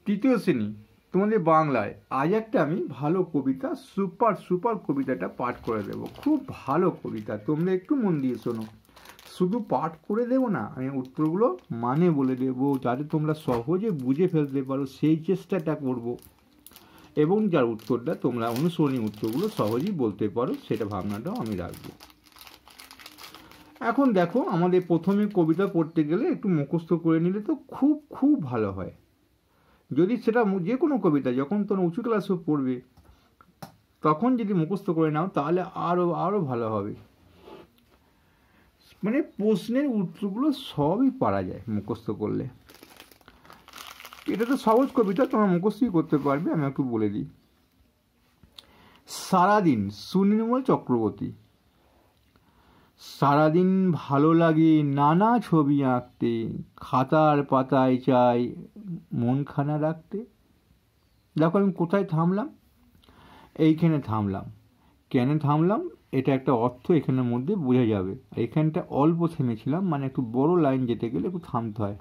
তৃতীয় শ্রেণী তোমাদের বাংলায় আজ একটা আমি ভালো কবিতা সুপার কবিতাটা পাঠ করে দেব। খুব ভালো কবিতা, তোমরা একটু মন দিয়ে শোনো। শুধু পাঠ করে দেবো না, আমি উত্তরগুলো মানে বলে দেবো যাতে তোমরা সহজে বুঝে ফেলতে পারো, সেই চেষ্টাটা করব। এবং যার উত্তরটা তোমরা অনুসরণী উত্তরগুলো সহজেই বলতে পারো, সেটা ভাবনাটাও আমি রাখবো। এখন দেখো, আমাদের প্রথমে কবিতা পড়তে গেলে একটু মুখস্থ করে নিলে তো খুব ভালো হয়। যদি সেটা যে কোনো কবিতা যখন তোমরা উঁচু ক্লাসে পড়বে তখন যদি মুখস্থ করে নাও তাহলে আরও ভালো হবে। মানে প্রশ্নের উত্তরগুলো সবই পারা যায় মুখস্থ করলে। এটা তো সহজ কবিতা, তোমরা মুখস্থই করতে পারবে। আমি একটু বলে দিই। সারাদিন, সুনির্মল চক্রবর্তী। সারাদিন ভালো লাগে নানা ছবি আঁকতে, খাতার পাতায় চাই মনখানা রাখতে। দেখো আমি কোথায় থামলাম, এইখানে থামলাম। কেন থামলাম এটা একটা অর্থ এখানের মধ্যে বোঝা যাবে। এখানটা অল্প থেমেছিলাম, মানে একটু বড় লাইন যেতে গেলে একটু থামতে হয়।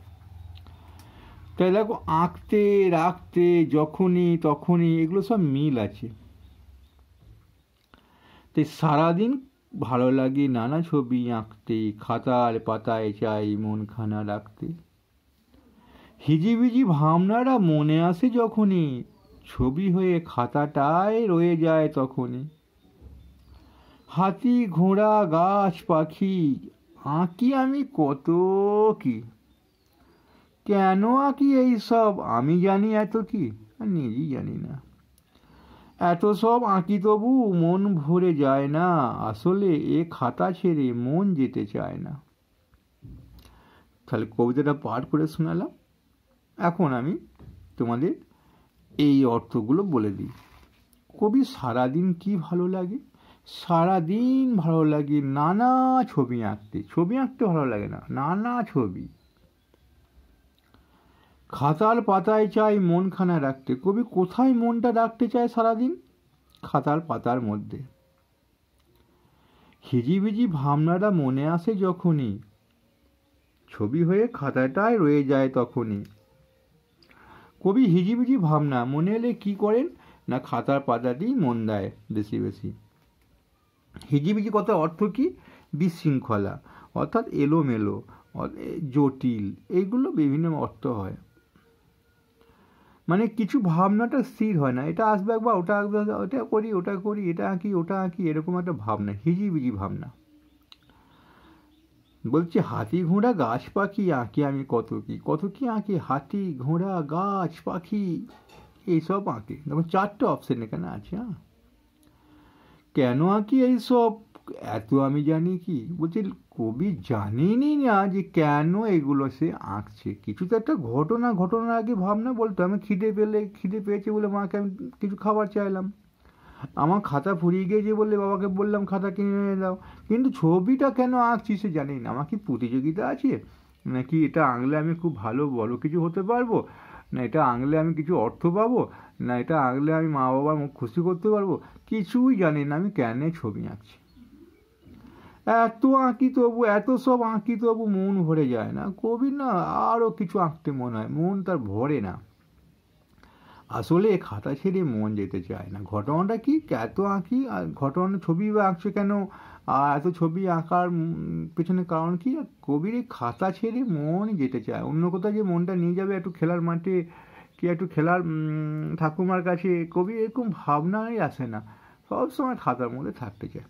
তাই দেখো, আঁকতে রাখতে যখনই তখনই এগুলো সব মিল আছে। তাই সারাদিন ভালো লাগে নানা ছবি আঁকতে, খাতার পাতায় চাই মনখানা রাখতে। হিজিবিজি ভাবনারা মনে আসে যখনই, ছবি হয়ে খাতাটায় রয়ে যায় তখনই। হাতি ঘোড়া গাছ পাখি আঁকি আমি কত কি, কেন আঁকি এই সব আমি জানি এত কি, নিজেই জানি না। এত সব আঁকি তবু মন ভরে যায় না, আসলে এ খাতা ছেড়ে মন যেতে চায় না। তাহলে কবিতাটা পাঠ করে শোনালাম। এখন আমি তোমাদের এই অর্থগুলো বলে দিই। কবি সারাদিন কি ভালো লাগে, সারাদিন ভালো লাগে নানা ছবি আঁকতে। ছবি আঁকতে ভালো লাগে না, নানা ছবি। খাতার পাতায় চাই মনখানা রাখতে। কবি কোথায় মনটা রাখতে চায় সারাদিন? খাতার পাতার মধ্যে। হিজিবিজি ভাবনাটা মনে আসে যখনই, ছবি হয়ে খাতাটায় রয়ে যায় তখনই। কবি হিজিবিজি ভাবনা মনে এলে কি করেন না, খাতার পাতাতেই মন দেয় বেশি বেশি। হিজিবিজি কথার অর্থ কি? বিশৃঙ্খলা, অর্থাৎ এলোমেলো, জটিল, এইগুলো বিভিন্ন অর্থ হয়। মানে কিছু ভাবনাটা স্থির হয় না, এটা আসবে একবার, ওটা আসবে, ওটা করি ওটা করি, এটা আঁকি ওটা আঁকি, এরকম একটা ভাবনা, হিজিবিজি ভাবনা। বলছি হাতি ঘোড়া গাছ পাখি আঁকি আমি কত কি আঁকি, হাতি ঘোড়া গাছ পাখি এইসব আঁকি। দেখো 4টে অপশন এখানে আছে। হ্যাঁ, কেন আঁকি এইসব এত আমি জানি কি। বলছি কবি জানেনি না যে কেন এগুলো সে আঁকছে। কিছু তো একটা ঘটনার আগে ভাবনা বলতো, আমি খিদে পেয়েছে বলে মাকে আমি কিছু খাবার চাইলাম, আমার খাতা ফুরিয়ে গিয়েছে বলে বাবাকে বললাম খাতা কিনে এনে দাও। কিন্তু ছবিটা কেন আঁকছি সে জানি না। আমার কি প্রতিযোগিতা আছে, নাকি এটা আঁকলে আমি খুব ভালো বড় কিছু হতে পারবো, না এটা আঁকলে আমি কিছু অর্থ পাবো, না এটা আঁকলে আমি মা বাবার মুখ খুশি করতে পারবো, কিছুই জানি না আমি কেন ছবি আঁকছি। এত আঁকি তবু, এত সব আঁকি তবু মন ভরে যায় না। কবি না আরও কিছু আঁকতে মনে হয়, মন তার ভরে না। আসলে খাতা ছেড়ে মন যেতে চায় না। ঘটনাটা কি, এত আঁকি আর ঘটনা ছবি আঁকছে কেন, আর এত ছবি আঁকার পেছনে কারণ কি? কবির এই খাতা ছেড়ে মন যেতে চায়। অন্য কোথাও যে মনটা নিয়ে যাবে একটু খেলার মাঠে কি একটু খেলার ঠাকুমার কাছে, কবি এরকম ভাবনাই আসে না, সবসময় খাতার মধ্যে থাকতে চায়।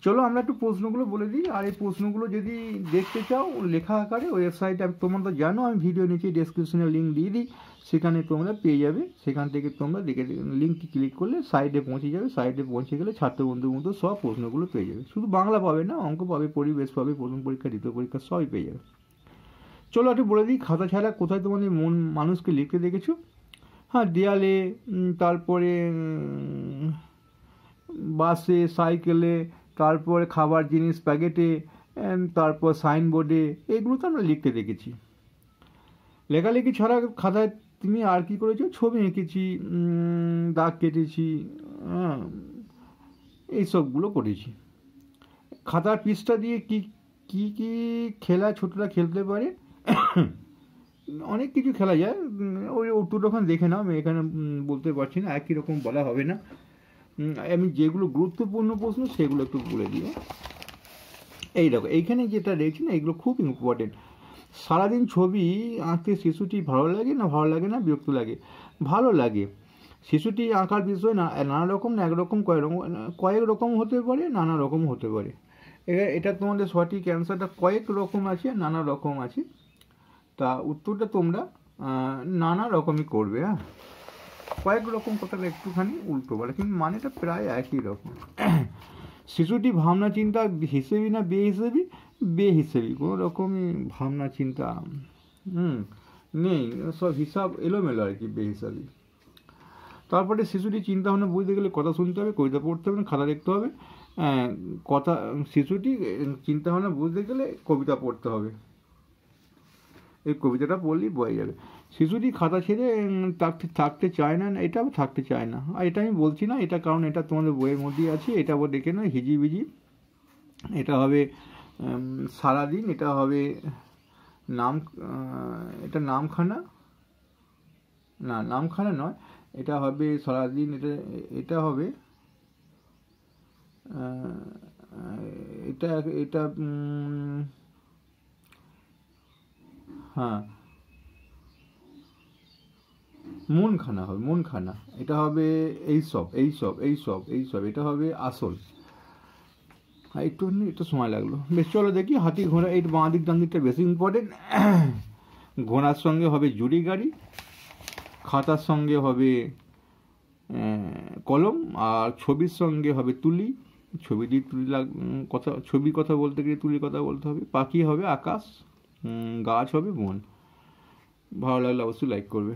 চলো আমরা একটু প্রশ্নগুলো বলে দিই। আর এই প্রশ্নগুলো যদি দেখতে চাও লেখা আকারে ওয়েবসাইটে, তোমরা তো জানো আমি ভিডিও নিচে ডেসক্রিপশনে লিঙ্ক দিয়ে দিই, সেখানে তোমরা পেয়ে যাবে। সেখান থেকে তোমরা দেখে লিঙ্কটি ক্লিক করলে সাইডে পৌঁছে যাবে। সাইডে পৌঁছে গেলে ছাত্রবন্ধুর মতো সব প্রশ্নগুলো পেয়ে যাবে। শুধু বাংলা পাবে না, অঙ্ক পাবে, পরিবেশ পাবে, প্রথম পরীক্ষা দ্বিতীয় পরীক্ষা সবই পেয়ে যাবে। চলো একটু বলে দিই, খাতা ছাড়া কোথায় তোমাদের মন মানুষকে লিখতে দেখেছো? হ্যাঁ, দেয়ালে, তারপরে বাসে, সাইকেলে, তারপরে খাবার জিনিস প্যাকেটে, তারপর সাইনবোর্ডে, এগুলো তো আমরা লিখতে দেখেছি। লেখালেখি ছাড়া খাতায় তুমি আর কি করেছো? ছবি এঁকেছি, দাগ কেটেছি, হ্যাঁ, এইসবগুলো করেছি। খাতার পৃষ্ঠা দিয়ে কি কি কি খেলা ছোটরা খেলতে পারে অনেক কিছু খেলা যায়। ওই উত্তরটা ওখানে দেখে নাও, আমি এখানে বলতে পারছি না, একই রকম বলা হবে না। আমি যেগুলো গুরুত্বপূর্ণ প্রশ্ন সেগুলো একটু বলে দিও। এই দেখো এইখানে যেটা রয়েছে না, এগুলো খুব ইম্পর্টেন্ট। সারাদিন ছবি আঁকতে শিশুটি ভালো লাগে না ভালো লাগে না বিরক্ত লাগে? ভালো লাগে। শিশুটি আঁকার বিষয় নানা রকম না একরকম, কয়েক রকম হতে পারে, নানা রকম হতে পারে। এটা তোমাদের সঠিক অ্যান্সারটা কয়েক রকম আছে, নানা রকম আছে। তা উত্তরটা তোমরা নানা রকমই করবে। হ্যাঁ, কয়েক রকম কথাটা একটুখানি উল্টো বলে, কিন্তু মানেটা প্রায় একই রকম। শিশুটি ভাবনা চিন্তা হিসেবি না বেহিসেবি? বেহিসেবি, কোনো রকমই ভাবনা চিন্তা নেই, সব হিসাব এলোমেলো আর কি, বেহিসাবি। তারপরে শিশুটি চিন্তা ভাবনা বুঝতে গেলে কথা শুনতে হবে, কবিতা পড়তে হবে না খাতা দেখতে হবে? কথা শিশুটি চিন্তা ভাবনা বুঝতে গেলে কবিতা পড়তে হবে, এই কবিতাটা পড়লেই বোঝা যাবে। শিশুটি খাতা ছেড়ে থাকতে চায় না, এটাও থাকতে চায় না। আর এটা আমি বলছি না, এটা কারণ এটা তোমাদের বইয়ের মধ্যেই আছে, এটা আবার দেখে না হিজিবিজি। এটা হবে সারাদিন, এটা হবে নাম, এটা নামখানা, না নামখানা নয়, এটা হবে সারাদিন, এটা হবে এটা এটা হ্যাঁ মনখানা হবে, মনখানা। এটা হবে এইসব এইসব এইসব এইসব, এটা হবে আসল। একটু একটু সময় লাগলো। বেশ, চলো দেখি হাতি ঘোড়া, এই বাঁ দিক ডান দিকটা বেশি ইম্পর্টেন্ট। ঘোড়ার সঙ্গে হবে জুড়ি গাড়ি, খাতার সঙ্গে হবে কলম, আর ছবির সঙ্গে হবে তুলি। ছবি দিয়ে তুলি কথা, ছবির কথা বলতে গেলে তুলির কথা বলতে হবে। পাখি হবে আকাশ, গাছ হবে বন। ভালো লাগলে অবশ্যই লাইক করবে।